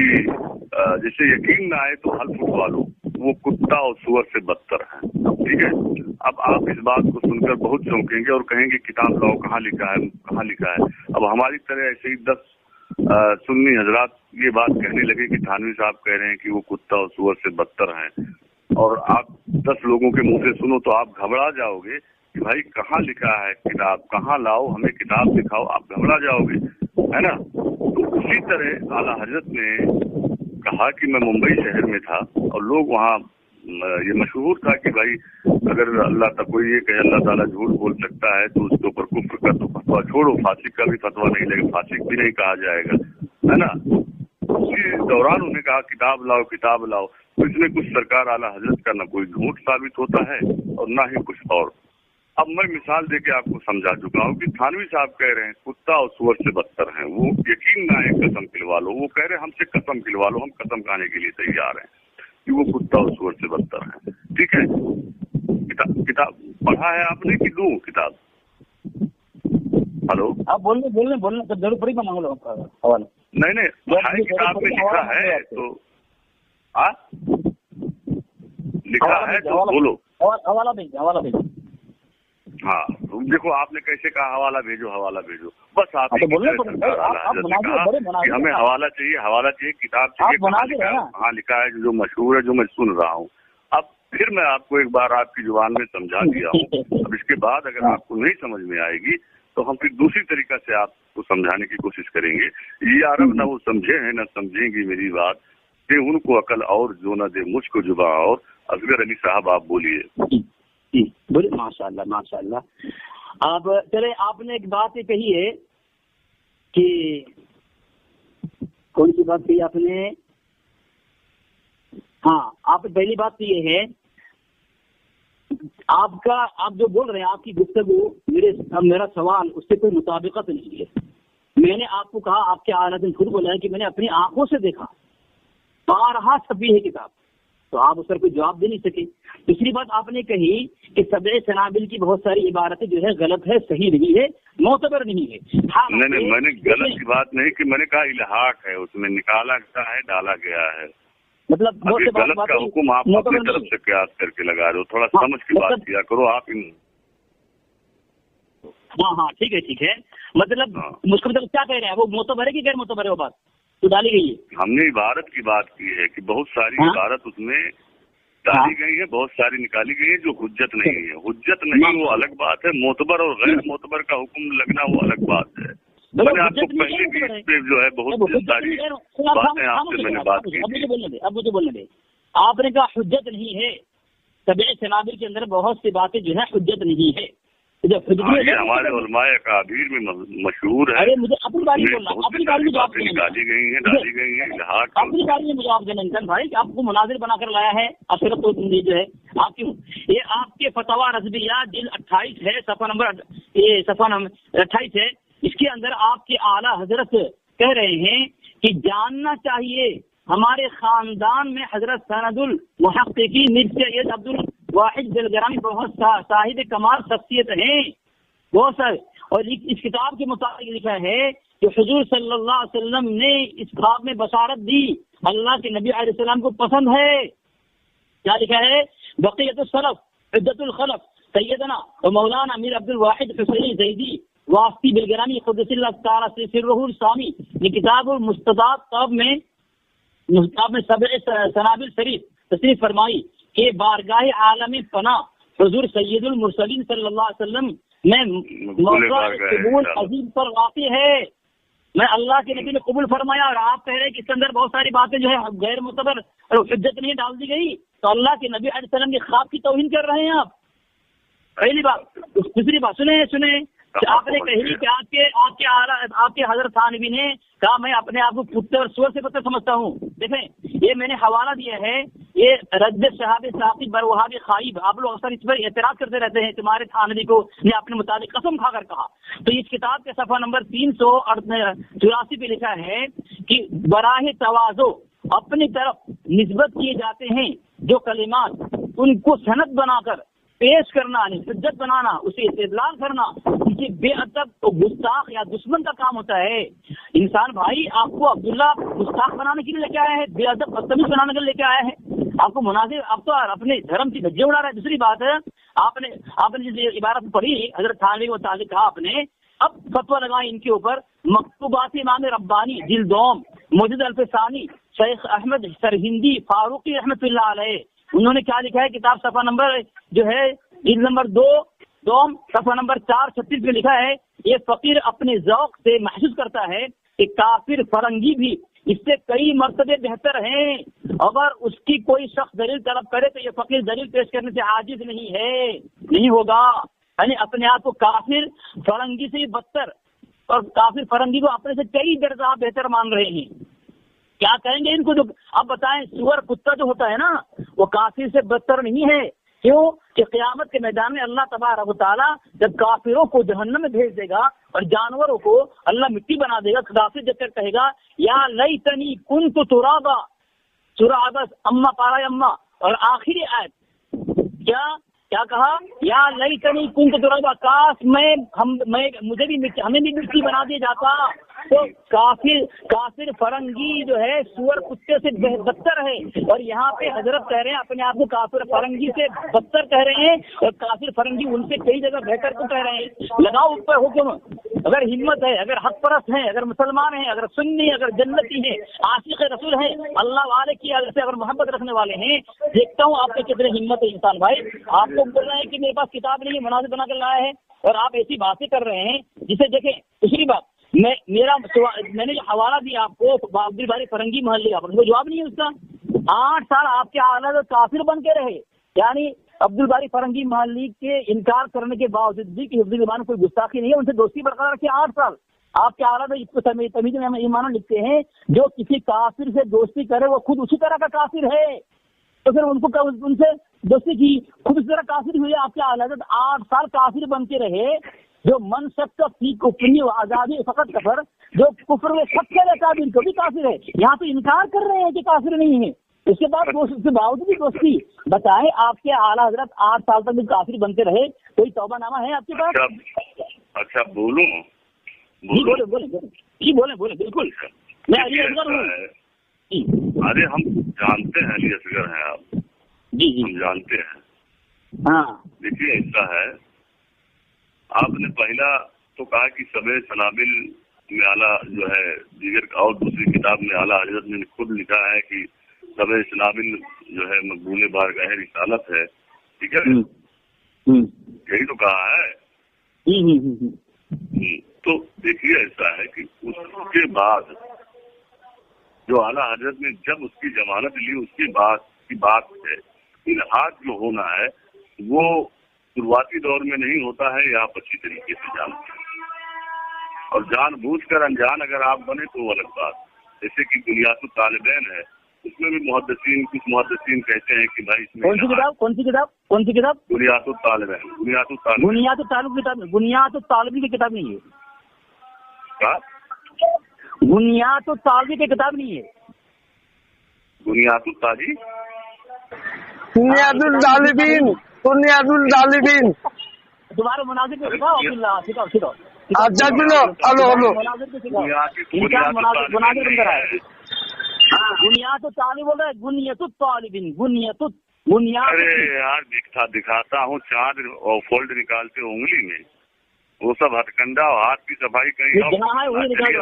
जैसे यकीन न आए तो हल्फ उठवा लो, वो कुत्ता और सुअर से बदतर है। ठीक है, अब आप इस बात को सुनकर बहुत चौंकेंगे और कहेंगे किताब लाओ, कहाँ लिखा है, कहाँ लिखा है। अब हमारी तरह ऐसे ही 10 सुन्नी हजरात ये बात कहने लगे कि थानवी साहब कह रहे हैं कि वो कुत्ता और सुअर से बदतर हैं और आप 10 लोगों के मुंह से सुनो तो आप घबरा जाओगे कि भाई कहाँ लिखा है किताब, कहाँ लाओ, हमें किताब दिखाओ, आप घबरा जाओगे, है ना। तो उसी तरह आला हजरत ने कहा कि मैं मुंबई शहर में था और लोग वहाँ ये मशहूर था कि भाई अगर अल्लाह तक कोई ये कहे अल्लाह ताला झूठ बोल सकता है तो उसके ऊपर कुफ्र का तो फतवा छोड़ो, फासिक का भी फतवा नहीं लगेगा, फासिक भी नहीं कहा जाएगा, है ना। उसी दौरान उन्हें कहा किताब लाओ, किताब लाओ। तो इसमें कुछ सरकार आला हजरत का न कोई झूठ साबित होता है और ना ही कुछ और। अब मैं मिसाल देके आपको समझा चुका हूँ कि थानवी साहब कह रहे हैं कुत्ता और सुअर से बदतर हैं, वो यकीन ना है कसम खिलवा लो, वो कह रहे हैं हमसे कसम खिलवा लो, हम कसम खाने के लिए तैयार हैं कि वो कुत्ता और सुअर से बदतर है। ठीक है, किताब पढ़ा है आपने कि दूं किताब? हेलो, आप बोलने तो जरूर पड़ी, मैं मांग लो हवाला। नहीं किताब में लिखा है तो लिखा है तो बोलो, हवाला भेजो। हाँ देखो आपने कैसे कहा हवाला भेजो, बस आप हमें हवाला चाहिए, किताब चाहिए, हाँ लिखा है जो मशहूर है, जो मैं सुन रहा हूँ। अब फिर मैं आपको एक बार आपकी जुबान में समझा दिया हूँ। अब इसके बाद अगर आपको नहीं समझ में आएगी तो हम फिर दूसरी तरीका से आपको समझाने की कोशिश करेंगे। ये अरब ना वो समझे हैं ना समझेंगी मेरी बात, दे उनको अकल और जो न दे मुझको जुबा और। असगर अली साहब आप बोलिए। बोले माशाल्लाह। अब चले, आपने एक बात ये कही है कि कौन सी बात कही आपने? हाँ, आप पहली बात तो ये है आप जो बोल रहे हैं, आपकी गुफ्तगू मेरा सवाल उससे कोई मुताबिकत नहीं है। मैंने आपको कहा, आपके आलत ने खुद बोला है कि मैंने अपनी आंखों से देखा, 12 छपी है किताब, तो आप उस पर कोई जवाब दे नहीं सके। दूसरी बात आपने कही कि सबे सनाबिल की बहुत सारी इबारतें जो है गलत है, सही नहीं है, मोतबर नहीं है। हाँ, नहीं मैंने गलत की बात नहीं कि मैंने कहा इल्हाक है, उसमें निकाला गया है, डाला गया है। मतलब अब ये गलत का हुक्म आप अपनी तरफ से कयास करके लगा रहे हो, थोड़ा समझ की बात किया करो आप इन। हाँ ठीक है मतलब मुझको मतलब क्या कह रहे हैं, वो मोतबर है कि गैर मोतबर है वो बात तो डाली गई है। हमने इबारत की बात की है कि बहुत सारी इबारत उसमें डाली गई है, बहुत सारी निकाली गई है जो हुज्जत नहीं है। हुज्जत नहीं वो अलग बात है, मोतबर और गैर मोतबर का हुक्म लगना वो अलग बात है। मैंने आपको पहले भी इस पे जो है बहुत सारी बातें आपसे मैंने बात की। अब मुझे बोलने दे, आपने कहा हुज्जत नहीं है, तबीयत सनाबिर के अंदर बहुत सी बातें जो है हुज्जत नहीं है। ये हमारे उलमाए अकाबीर में मशहूर है। अरे मुझे अपनी बारे में बोलना, अपनी बारे में जवाब निकाली गई है, डाली गई है। अपनी बारे में जवाब देना इंसान भाई, आपको मुनाजिर बनाकर लाया है अशरफ तो जो है आपकी, ये आपके फतवा रज़विया जिल्द 28 है, सफ़ा नंबर 28 है। इसके अंदर आपके आला हजरत कह रहे हैं कि जानना चाहिए हमारे खानदान में हजरत सनदुल मुहक्किकीन मीर सैयद अब्दुल वाहिद दिलगरामी बहुत साहिब कमाल शख्सियत हैं बहुत सारे। और इस किताब के मुताबिक लिखा है कि हुजूर सल्लल्लाहु अलैहि वसल्लम ने इस ख्वाब में बशारत दी, अल्लाह के नबी अलैहि सलाम को पसंद है। क्या लिखा है, बक़ियतुस सलफ इद्दतुल खलफ सैयदना और मौलाना अमीर अब्दुल वाहिद हुसैनी ज़ैदी वास्ती बिलगरामी क़ुद्दसिल्लाहु तआला सिर्रुहुल सामी, ये किताबुल मुस्तदाद में सबे सनाबिल शरीफ तशरीफ फरमाई के बारगाह आलम पना हुजूर सैयदुल मुरसलीन सल्लल्लाहु अलैहि वसल्लम में कबूल अजीम पर वाक़ई है। मैं अल्लाह के नबी ने कबूल फरमाया और आप कह रहे हैं कि इसके अंदर बहुत सारी बातें जो है गैर मुतबर और हुज्जत नहीं डाल दी गई, तो अल्लाह के नबी अलैहि सल्लम के ख्वाब की तौहीन कर रहे हैं आप। पहली बात। दूसरी बात सुने आपने कही कि आपके हजरत थानवी ने कहा मैं अपने आप को कुत्ते और सुअर से पता समझता हूँ। देखें ये मैंने हवाला दिया है, ये रद्द शहाब साकिब बरवहाब खाइब, आप लोग अक्सर इस पर एतराज करते रहते हैं, तुम्हारे थानवी को ने अपने मुताबिक कसम खाकर कहा। तो इस किताब के सफा नंबर 384 पे लिखा है कि बराह तवाज़ो अपनी तरफ निस्बत किए जाते हैं जो कलिमात, उनको सनद बनाकर पेश करना, हुज्जत बनाना, उसे इस्तेदलाल करना, ये बेअदब तो गुस्ताख या दुश्मन का काम होता है। इंसान भाई आपको अब्दुल्ला गुस्ताख बनाने के लिए लेके आया है, बेअदब बदतमीज बनाने के लिए लेके आया है, आपको मुनाजिर, आप तो अपने धर्म की धज्जियां उड़ा रहा है। दूसरी बात है, आपने जिस इबारत पढ़ी हजरत थानवी के मुताबिक कहा आपने, अब फतवा लगाए इनके ऊपर मकतूबात इमाम रब्बानी जिल्दोम मुजिद अल्फसानी शेख अहमद सरहिंदी फारूकी रहमतुल्लाह अलैह, उन्होंने क्या लिखा है, किताब सफा नंबर जो है जिल्द नंबर 2 सफा नंबर 436 में लिखा है, ये फकीर अपने ज़ौक़ से महसूस करता है कि काफिर फरंगी भी इससे कई मर्तबे बेहतर हैं। अगर उसकी कोई शख्स दलील तलब करे तो ये फकीर दलील पेश करने से आजिज नहीं होगा। यानी अपने आप को काफिर फरंगी से बदतर, और काफिर फरंगी को अपने से कई दर्जा बेहतर मान रहे हैं। क्या कहेंगे इनको? जो अब बताएं, सुअर कुत्ता जो होता है ना, वो काफिर से बदतर नहीं है। क्यों? कि क़यामत के मैदान में अल्लाह तबारक व तआला जब काफिरों को जहन्नम में भेज देगा और जानवरों को अल्लाह मिट्टी बना देगा, काफिर जब तक कहेगा या लैतनी कुन्तु तुराबा, सूरह अबस अम्मा पारा अम्मा, और आखिरी आयत क्या कहा, या लैतनी कुन्तु तुराबा, काश मुझे भी हमें भी मिट्टी बना दिया जाता। तो काफिर फरंगी जो है सुअर कुत्ते से बदतर है, और यहाँ पे हजरत कह रहे हैं अपने आप को काफिर फरंगी से बदतर कह रहे हैं, और काफिर फरंगी उनसे कई जगह बेहतर को कह रहे हैं। लगाओ ऊपर हुक्म, अगर हिम्मत है, अगर हक परस्त है, अगर मुसलमान है, अगर सुन्नी, अगर जन्नती है, आशिक रसूल है, अल्लाह वाले की से अगर मोहब्बत रखने वाले हैं, देखता हूँ आपके कितने हिम्मत है इंसान भाई। आपको बोल रहे हैं कि मेरे पास किताब नहीं है, मुनाज़िर बना कर लाया है, और आप ऐसी बातें कर रहे हैं जिसे देखें। दूसरी बात, मैंने जो हवाला दिया आपको अब्दुल बारी फरंगी महल्ले का, वो जवाब नहीं है उसका। 8 साल आपके आला तो काफिर बन के रहे, यानी अब्दुल बारी फरंगी महल्ली के इनकार करने के बावजूद भी कि हिफ्ज़ुल ईमान कोई गुस्ताखी नहीं है, उनसे दोस्ती बरकरार रखी 8 साल। आपके आला तो इसको तमीज़ में ईमान लिखते हैं, जो किसी काफिर से दोस्ती करे वो खुद उसी तरह का काफिर है, तो फिर उनसे दोस्ती की, खुद उसी तरह काफिर हुए। आपके आला 8 साल काफिर बन के रहे, जो मन शक फी कुफरी आजादी फकत कफर, जो कुफर में शक करे काफिर को भी काफिर है, यहाँ पे इनकार कर रहे हैं कि काफिर नहीं है। उसके बाद उसके बावजूद भी दोस्ती बताए। आपके आला हजरत 8 साल तक भी काफिर बनते रहे, कोई तौबानामा है आपके पास? अच्छा बोलूं? बोले बिल्कुल। मैं अली असगर हूँ। अरे हम जानते हैं अली असगर हैं आप, जी जी हम जानते हैं। हाँ देखिए ऐसा है, आपने पहला तो कहा कि सबे सनाबिल में आला जो है दीगर, और दूसरी किताब में आला हजरत ने खुद लिखा है कि सबे सनाबिल जो है मकबूल बारगाह रिसालत है, ठीक है, यही तो कहा है। तो देखिए ऐसा है कि उसके बाद जो आला हजरत ने जब उसकी जमानत ली उसके बाद की बात है, इल्हाद जो होना है वो शुरुआती दौर में नहीं होता है, ये आप अच्छी तरीके से जानते हैं। और जानबूझकर अनजान अगर आप बने तो वो अलग बात। जैसे कि बुनियादुत तालिबैन है, उसमें भी कुछ मुहद्दिसीन कहते हैं कि भाई इसमें कौन सी किताब बुनियादुत तालिबैन, बुनियादुत तालिब की किताब नहीं है, बुनियादुत तालिब की किताब नहीं है, बुनियादुत ताजी बुनियादुल तालिबीन तुम्हारे मुनाजिर को सिखाओ अब्दुल्ला, सिखाओ अच्छा हेलो मुनाजिर बन रहा है। बुनियादुत तालिब बोल रहा है, बुनियादुत तालिबीन, बुनियाद। अरे यार दिखाता हूँ चाँद और फोल्ड निकालते उंगली में, वो सब हथकंडा और हाथ की सफाई कहीं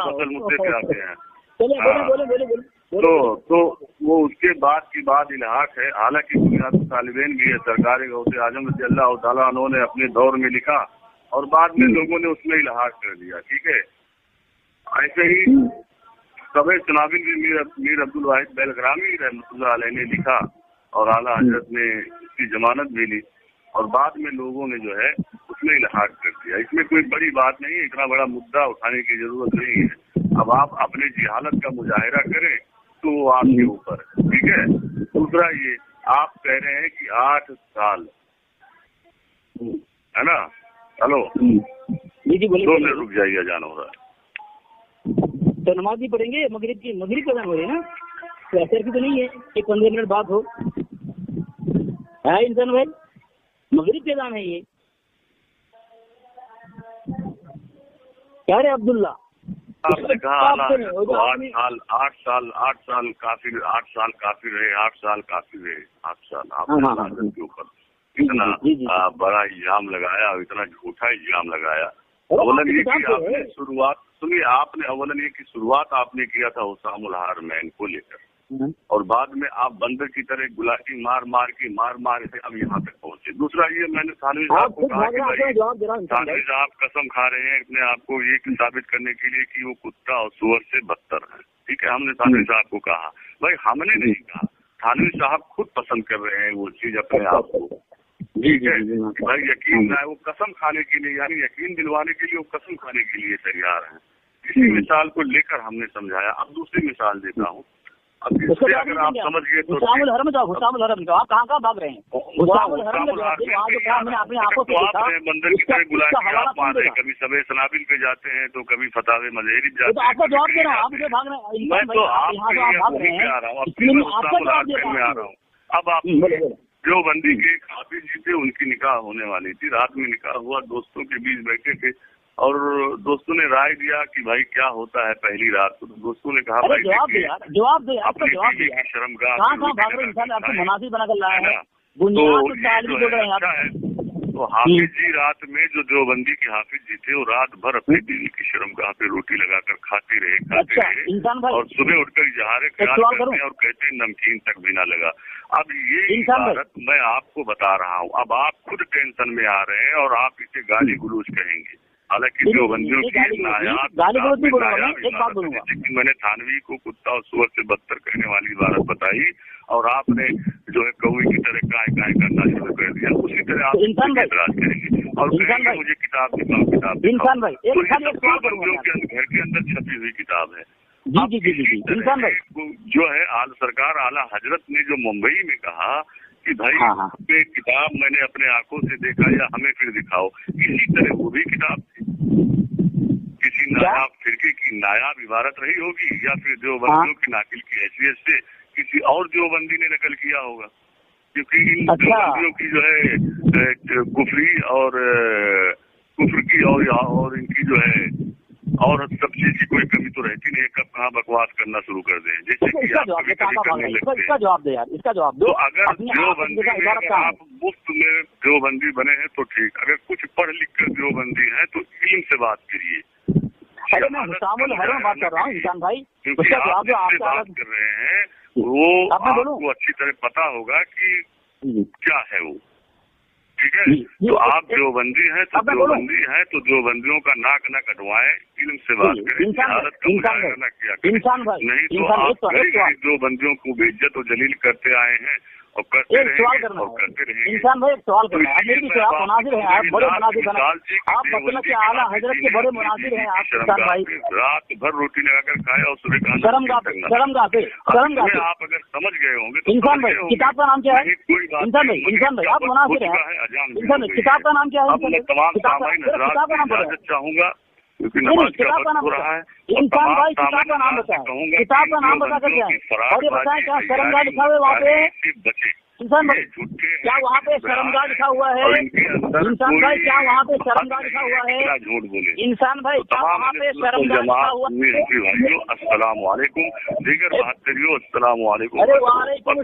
फसल मुद्दे पे आते हैं। बोले तो वो उसके बाद की बात इल्हाक है। हालांकि बुनियादुत तालिबैन भी है, सरकार गौसे आजम रज़ी अल्लाह तआला अन्हु ने अपने दौर में लिखा और बाद में लोगों ने उसमें इल्हाक कर दिया, ठीक है। ऐसे ही सबे सनाबिल भी मीर अब्दुल वाहिद बेलग्रामी रहमतुल्लाह अलैह ने लिखा और आला हजरत ने उसकी जमानत भी ली और बाद में लोगों ने जो है उसमें इल्हाक कर दिया। इसमें कोई बड़ी बात नहीं है, इतना बड़ा मुद्दा उठाने की जरूरत नहीं है। अब आप अपने जिहालत का मुजाहिरा करें तो वो आपके ऊपर, ठीक है। दूसरा ये आप कह रहे हैं कि 8 साल है ना, हेलो 2 मिनट रुक जाइए, अजान हो रहा है। तो नमाज भी पढ़ेंगे, मगरिब का अज़ान हो रही है ना, तो असर की तो नहीं है कि 15 मिनट बाद हो, है इंसान भाई, मगरिब का अज़ान है ये। क्या रे अब्दुल्ला, आपने कहा आला तो 8 साल काफिर रहे, 8 साल काफिर रहे, 8 साल आपने के ऊपर इतना बड़ा इल्जाम लगाया, इतना झूठा इल्जाम लगाया। अवलन ये कि आपने शुरुआत सुनिए, अवलन ये की शुरुआत आपने किया था हुसामुल हारमैन को लेकर और बाद में आप बंदर की तरह गुलाटी मार के अब यहाँ तक पहुँचे। दूसरा ये मैंने थानवी साहब को कहा कि भाई थानवी साहब कसम खा रहे हैं अपने आप को ये साबित करने के लिए कि वो कुत्ता और सुअर से बदतर है, ठीक है। हमने थानवी साहब को कहा, भाई हमने नहीं कहा, थानवी साहब खुद पसंद कर रहे हैं वो चीज अपने आप को, ठीक है। भाई यकीन है, वो कसम खाने के लिए यानी यकीन दिलवाने के लिए वो कसम खाने के लिए तैयार है। इसी मिसाल को लेकर हमने समझाया। अब दूसरी मिसाल देता हूँ, अब इससे अगर आप समझ गए तो हुसामुल हरम जाओ, हुसामुल हरम जाओ, आप कहाँ भाग रहे हैं? हुसामुल हरम में मैंने अपनी आंखों से देखा, बंदर की तरह गुलाटी आप मान रहे हैं, कभी सबे सनाबिल पे जाते हैं तो कभी फतावे मज़हरी जाते हैं। तो आपको जवाब दे रहा हूँ, आप मुझे भाग रहे हैं, मैं तो आपके लिए आ रहा हूँ। अब आप जो बंदी के एक हाफिज जी थे, उनकी निकाह होने वाली थी, रात में निकाह हुआ, दोस्तों के बीच बैठे थे और दोस्तों ने राय दिया कि भाई क्या होता है पहली रात को। तो दोस्तों ने कहा भाई जवाब दे अपनी बीवी की शर्मगाह मुनासिब बना कर लाया है। तो हाफिज जी रात में जो देवबंदी के हाफिज जी थे वो रात भर अपनी बीवी की शर्मगाह पे रोटी लगाकर खाते रहे और सुबह उठकर इजहार ख्याल करते हैं और कहते हैं नमकीन तक भी ना लगा। अब ये इबारत मैं आपको बता रहा हूँ, अब आप खुद टेंशन में आ रहे हैं और आप इसे गाली गलौज कहेंगे। हालांकि देवबंदियों की मैंने थानवी को कुत्ता और सुअर से बदतर कहने वाली इबारत बताई और आपने जो है कौवे की तरह काय करना शुरू कर दिया। उसी तरह आप एतराज करेंगे और कहेंगे मुझे किताब दिखाओ। तो ये देवबंदियों के घर के अंदर छपी हुई किताब है। जो है सरकार आला हजरत ने जो मुंबई में कहा कि भाई ये किताब मैंने अपने आंखों से देखा या हमें फिर दिखाओ, इसी तरह वो भी किताब थी, किसी नायाब फिरके की नायाब इबारत रही होगी या फिर देवबंदियों की नाकिल की हैसियत से किसी और देवबंदी ने नकल किया होगा, क्योंकि इन देवबंदियों की जो है कुफरी और कुफर की और इनकी जो है और सब चीज की कोई कमी तो रहती नहीं है। कब कहाँ बकवास करना शुरू कर दें, जैसे कि इसका आप जवाब दे, कभी करने लगते हैं। इसका जवाब दे यार, इसका जवाब दो। तो अगर अपनी देवबंदी का में इशारा अगर कहाँ है? आप मुफ्त में देवबंदी बने हैं तो ठीक, अगर कुछ पढ़ लिख कर देवबंदी है तो इल्म से बात करिए। अरे मैं हुसामुल हर में बात कर रहा हूँ इंसान भाई, क्योंकि उसका आप जवाब दो। जिससे बात आपका कर रहे हैं वो अब मैं बोलूं? आपको अच्छी तरह पता होगा कि जी क्या है वो, ठीक है। जी, तो आप देवबंदी है तो अब मैं बोलूं? देवबंदी है तो देवबंदियों का नाक न कटवाएं, इल्म से बात करें, इंसान हालत का मुजाहरा न किया करें। इंसान भाई, नहीं तो इंसान आप एक सवाल, देवबंदियों को बेइज्जत और जलील करते आए हैं और करते एक सवाल रहेंगे करना और करते है रहेंगे। इंसान भाई, एक सवाल तो करना है। मेरी भी इसलिए आप मैं मुनाजिर हैं, आप बड़े मुनाजिर हैं, लाल जी की आप मतलब कि आला हजरत के बड़े मुनाजिर हैं आप इंसान भाई। रात भर रोटी लगाकर खाए और सुबह खाना शर्मगाह पे, शर्मगाह पे, शर्मगाह पे। आप अगर समझ गए होंगे तो इंसान समझ भाई, गए होंगे। किताब का नाम क्या है? नहीं, कोई बात इंसान नहीं, भाई, इंसान भाई, आप वक्त मुनाजिर हो हैं। चुका है, अजान भी इंसान हो भाई, गई किताब का नाम क्या है? अब मैं तमाम सामाइन हजरात किताब का नाम की बताएं। इजाजत चाहूंगा क्योंकि नहीं, नमाज का किताब का वक्त नाम हो रहा है। बताएं। इंसान भाई, किताब का नाम बताएं, किताब का नाम बता कर जाए और ये बताएं क्या शर्मगाह लिखा हुआ है वहाँ पे? बचे इंसान भाई, क्या वहाँ पे शर्मगाह लिखा हुआ है? इंसान भाई, क्या वहाँ पे शर्मगाह लिखा हुआ है? झूठ बोले इंसान भाई, क्या वहाँ पे शर्मगाह लिखा हुआ है? भाइयों अस्सलाम वालेकुम, दीगर बात करियो अस्सलाम वालेकुम। अरे वालेकुम